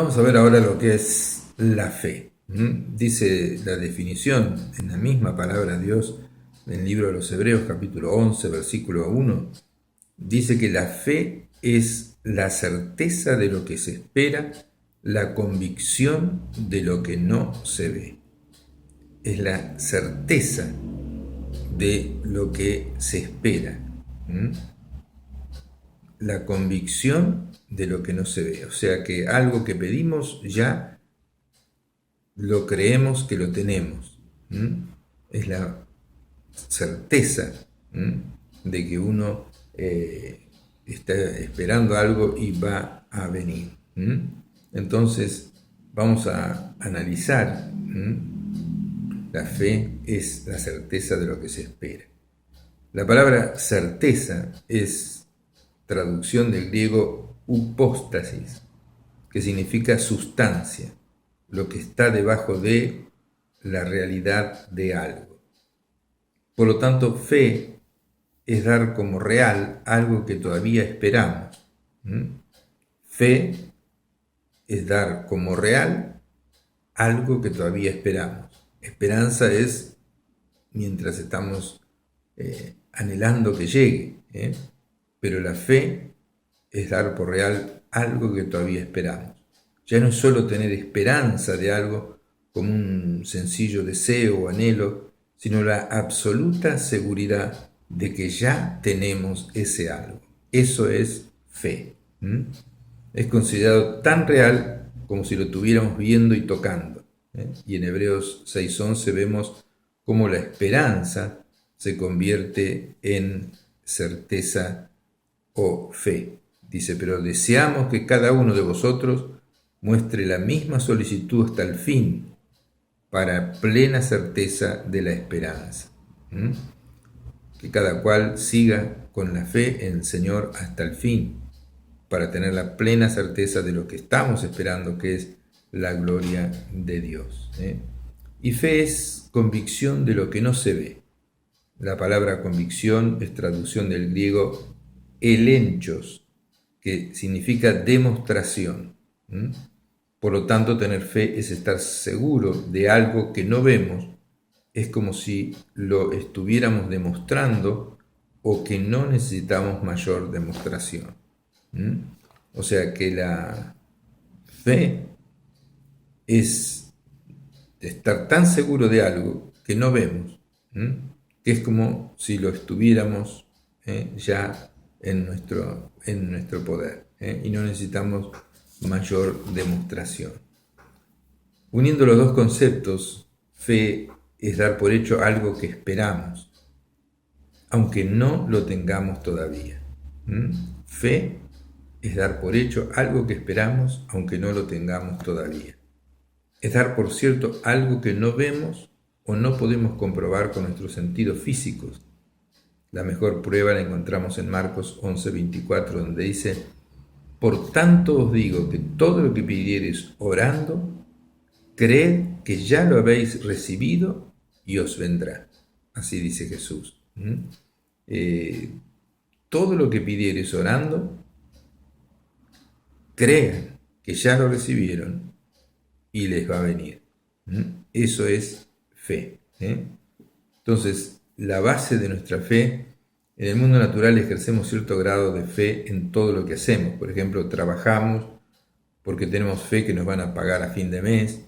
Vamos a ver ahora lo que es la fe. Dice la definición en la misma palabra de Dios en el libro de los Hebreos, capítulo 11, versículo 1. Dice que la fe es la certeza de lo que se espera, la convicción de lo que no se ve. Es la certeza de lo que se espera. La convicción de lo que no se ve. O sea que algo que pedimos ya lo creemos que lo tenemos. Es la certeza de que uno está esperando algo y va a venir. Entonces vamos a analizar. La fe es la certeza de lo que se espera. La palabra certeza es traducción del griego upóstasis, que significa sustancia, lo que está debajo de la realidad de algo. Por lo tanto, fe es dar como real algo que todavía esperamos. Fe es dar como real algo que todavía esperamos. Esperanza es mientras estamos anhelando que llegue, pero la fe es dar por real algo que todavía esperamos. Ya no es solo tener esperanza de algo como un sencillo deseo o anhelo, sino la absoluta seguridad de que ya tenemos ese algo. Eso es fe. Es considerado tan real como si lo estuviéramos viendo y tocando. Y en Hebreos 6:11 vemos cómo la esperanza se convierte en certeza o fe. Dice, pero deseamos que cada uno de vosotros muestre la misma solicitud hasta el fin, para plena certeza de la esperanza. Que cada cual siga con la fe en el Señor hasta el fin, para tener la plena certeza de lo que estamos esperando, que es la gloria de Dios. Y fe es convicción de lo que no se ve. La palabra convicción es traducción del griego elenchos, que significa demostración. Por lo tanto, tener fe es estar seguro de algo que no vemos. Es como si lo estuviéramos demostrando o que no necesitamos mayor demostración. O sea que la fe es estar tan seguro de algo que no vemos, que es como si lo estuviéramos ya en nuestro poder, y no necesitamos mayor demostración. Uniendo los dos conceptos, fe es dar por hecho algo que esperamos, aunque no lo tengamos todavía. Fe es dar por hecho algo que esperamos, aunque no lo tengamos todavía. Es dar por cierto algo que no vemos o no podemos comprobar con nuestros sentidos físicos. La mejor prueba la encontramos en Marcos 11:24, donde dice: por tanto os digo que todo lo que pidiereis orando, creed que ya lo habéis recibido y os vendrá. Así dice Jesús. Todo lo que pidiereis orando, crean que ya lo recibieron y les va a venir. Eso es fe. Entonces, la base de nuestra fe, en el mundo natural ejercemos cierto grado de fe en todo lo que hacemos. Por ejemplo, trabajamos porque tenemos fe que nos van a pagar a fin de mes.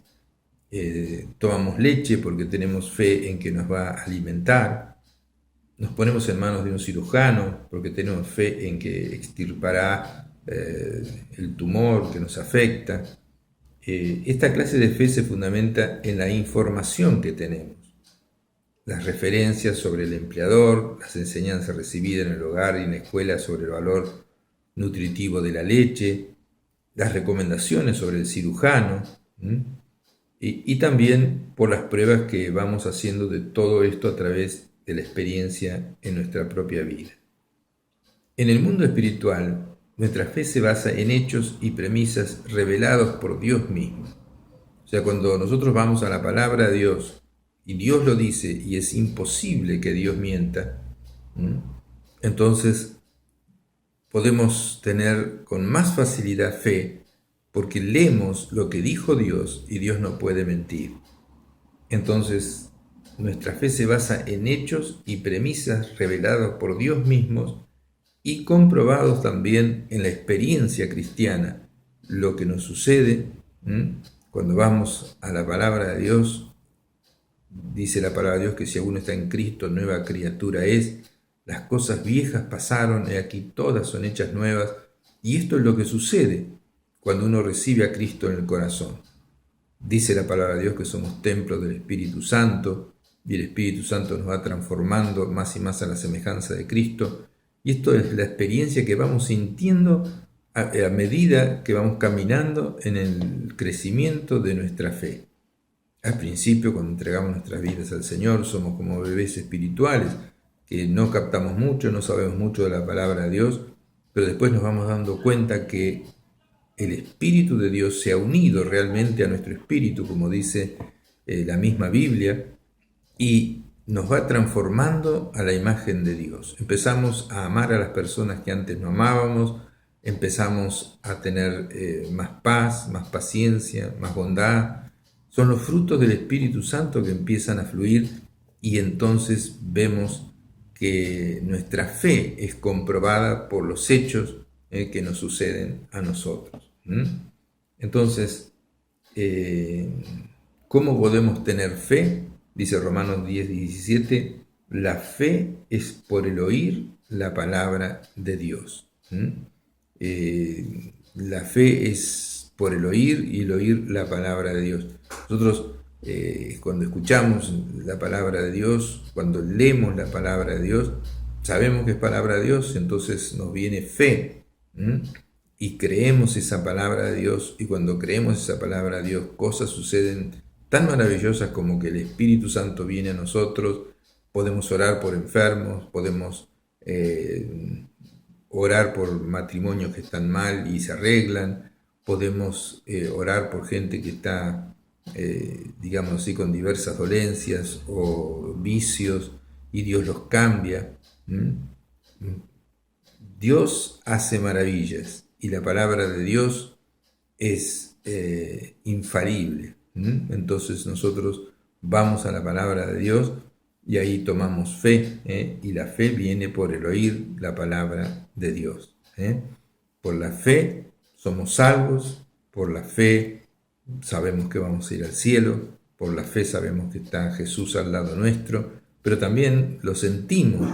Tomamos leche porque tenemos fe en que nos va a alimentar. Nos ponemos en manos de un cirujano porque tenemos fe en que extirpará el tumor que nos afecta. Esta clase de fe se fundamenta en la información que tenemos. Las referencias sobre el empleador, las enseñanzas recibidas en el hogar y en la escuela sobre el valor nutritivo de la leche, las recomendaciones sobre el cirujano, y también por las pruebas que vamos haciendo de todo esto a través de la experiencia en nuestra propia vida. En el mundo espiritual, nuestra fe se basa en hechos y premisas revelados por Dios mismo. O sea, cuando nosotros vamos a la palabra de Dios, y Dios lo dice, y es imposible que Dios mienta, entonces podemos tener con más facilidad fe porque leemos lo que dijo Dios y Dios no puede mentir. Entonces, nuestra fe se basa en hechos y premisas revelados por Dios mismos y comprobados también en la experiencia cristiana. Lo que nos sucede cuando vamos a la palabra de Dios, dice la palabra de Dios que si alguno está en Cristo, nueva criatura es. Las cosas viejas pasaron y aquí todas son hechas nuevas. Y esto es lo que sucede cuando uno recibe a Cristo en el corazón. Dice la palabra de Dios que somos templos del Espíritu Santo y el Espíritu Santo nos va transformando más y más a la semejanza de Cristo. Y esto es la experiencia que vamos sintiendo a medida que vamos caminando en el crecimiento de nuestra fe. Al principio, cuando entregamos nuestras vidas al Señor, somos como bebés espirituales, que no captamos mucho, no sabemos mucho de la palabra de Dios, pero después nos vamos dando cuenta que el Espíritu de Dios se ha unido realmente a nuestro espíritu, como dice la misma Biblia, y nos va transformando a la imagen de Dios. Empezamos a amar a las personas que antes no amábamos, empezamos a tener más paz, más paciencia, más bondad. Son los frutos del Espíritu Santo que empiezan a fluir y entonces vemos que nuestra fe es comprobada por los hechos que nos suceden a nosotros. Entonces, ¿cómo podemos tener fe? Dice Romanos 10:17, la fe es por el oír la palabra de Dios. La fe es por el oír y el oír la palabra de Dios. Nosotros cuando escuchamos la palabra de Dios, cuando leemos la palabra de Dios, sabemos que es palabra de Dios, entonces nos viene fe. Y creemos esa palabra de Dios, y cuando creemos esa palabra de Dios, cosas suceden tan maravillosas como que el Espíritu Santo viene a nosotros, podemos orar por enfermos, podemos orar por matrimonios que están mal y se arreglan, podemos orar por gente que está, digamos así, con diversas dolencias o vicios, y Dios los cambia. Dios hace maravillas y la palabra de Dios es infalible. Entonces nosotros vamos a la palabra de Dios y ahí tomamos fe, y la fe viene por el oír la palabra de Dios. Por la fe somos salvos, por la fe sabemos que vamos a ir al cielo, por la fe sabemos que está Jesús al lado nuestro, pero también lo sentimos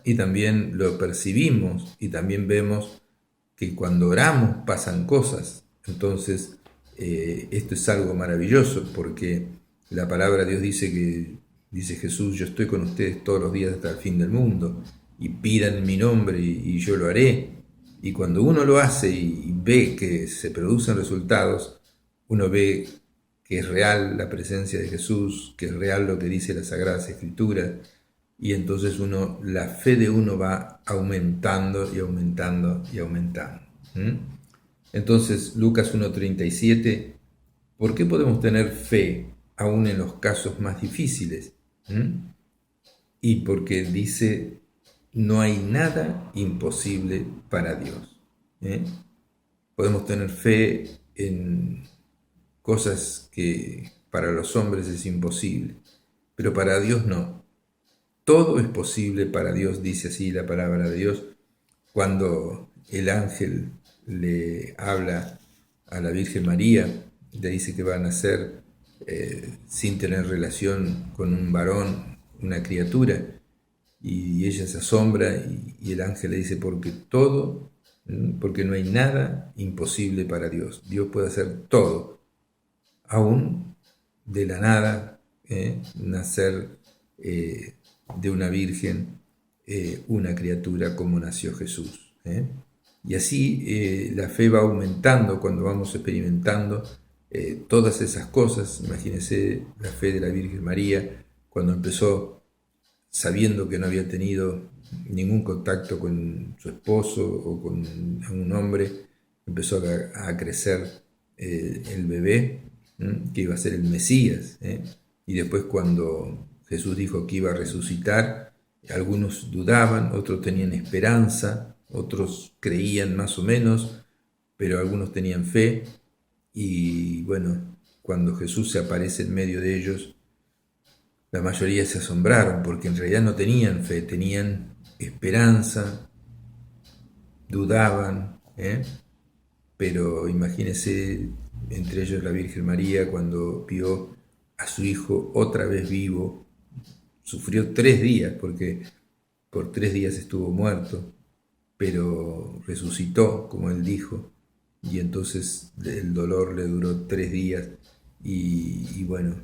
y también lo percibimos y también vemos que cuando oramos pasan cosas. Entonces esto es algo maravilloso porque la palabra de Dios dice Jesús, yo estoy con ustedes todos los días hasta el fin del mundo y pidan en mi nombre y yo lo haré. Y cuando uno lo hace y ve que se producen resultados, uno ve que es real la presencia de Jesús, que es real lo que dice las Sagradas Escrituras, y entonces la fe de uno va aumentando y aumentando y aumentando. Entonces, Lucas 1:37, ¿por qué podemos tener fe aún en los casos más difíciles? Y porque dice, no hay nada imposible para Dios. Podemos tener fe en cosas que para los hombres es imposible, pero para Dios no. Todo es posible para Dios, dice así la palabra de Dios. Cuando el ángel le habla a la Virgen María, le dice que va a nacer sin tener relación con un varón, una criatura, y ella se asombra y el ángel le dice, porque no hay nada imposible para Dios. Dios puede hacer todo, aún de la nada, nacer de una virgen, una criatura como nació Jesús. Y así la fe va aumentando cuando vamos experimentando todas esas cosas. Imagínense la fe de la Virgen María cuando empezó, sabiendo que no había tenido ningún contacto con su esposo o con un hombre, empezó a crecer el bebé, que iba a ser el Mesías. Y después cuando Jesús dijo que iba a resucitar, algunos dudaban, otros tenían esperanza, otros creían más o menos, pero algunos tenían fe. Y bueno, cuando Jesús se aparece en medio de ellos, la mayoría se asombraron porque en realidad no tenían fe, tenían esperanza, dudaban, ¿eh? Pero imagínense, entre ellos la Virgen María, cuando vio a su hijo otra vez vivo, sufrió 3 días, porque por 3 días estuvo muerto, pero resucitó, como él dijo, y entonces el dolor le duró 3 días, y bueno,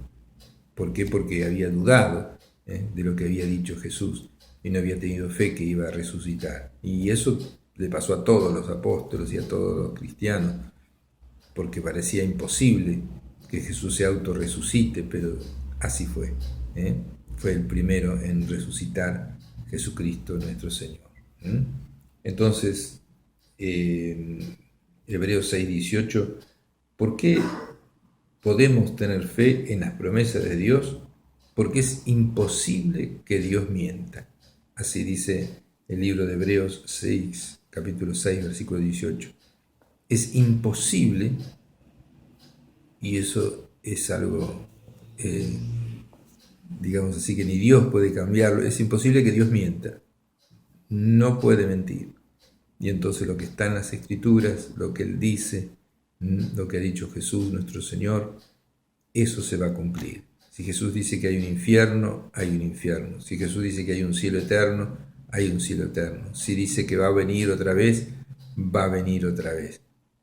¿por qué? Porque había dudado de lo que había dicho Jesús, y no había tenido fe que iba a resucitar. Y eso le pasó a todos los apóstoles y a todos los cristianos, porque parecía imposible que Jesús se autorresucite, pero así fue. ¿eh? Fue el primero en resucitar, Jesucristo nuestro Señor. Entonces, Hebreos 6:18, ¿por qué podemos tener fe en las promesas de Dios? Porque es imposible que Dios mienta. Así dice el libro de Hebreos 6, capítulo 6, versículo 18. Es imposible, y eso es algo, digamos así, que ni Dios puede cambiarlo, es imposible que Dios mienta, no puede mentir. Y entonces lo que está en las Escrituras, lo que Él dice, lo que ha dicho Jesús, nuestro Señor, eso se va a cumplir. Si Jesús dice que hay un infierno, hay un infierno. Si Jesús dice que hay un cielo eterno, hay un cielo eterno. Si dice que va a venir otra vez, va a venir otra vez.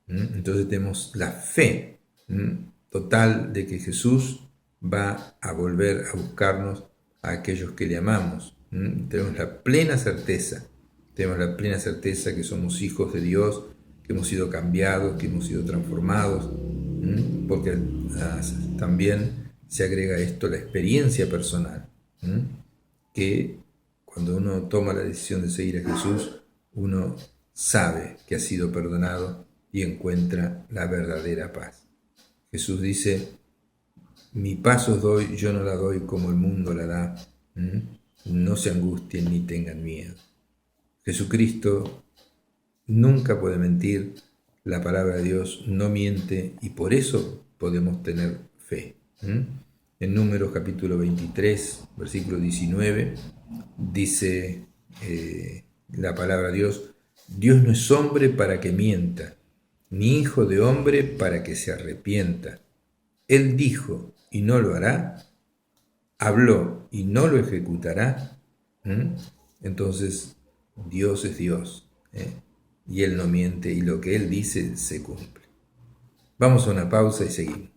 Entonces tenemos la fe total de que Jesús va a volver a buscarnos a aquellos que le amamos. Tenemos la plena certeza que somos hijos de Dios, que hemos sido cambiados, que hemos sido transformados, porque también se agrega a esto la experiencia personal, que cuando uno toma la decisión de seguir a Jesús, uno sabe que ha sido perdonado y encuentra la verdadera paz. Jesús dice, mi paz os doy, yo no la doy como el mundo la da. No se angustien ni tengan miedo. Jesucristo nunca puede mentir, la palabra de Dios no miente y por eso podemos tener fe. En Números capítulo 23, versículo 19, dice la palabra de Dios, Dios no es hombre para que mienta, ni hijo de hombre para que se arrepienta. Él dijo y no lo hará, habló y no lo ejecutará. Entonces Dios es Dios, y Él no miente y lo que Él dice se cumple. Vamos a una pausa y seguimos.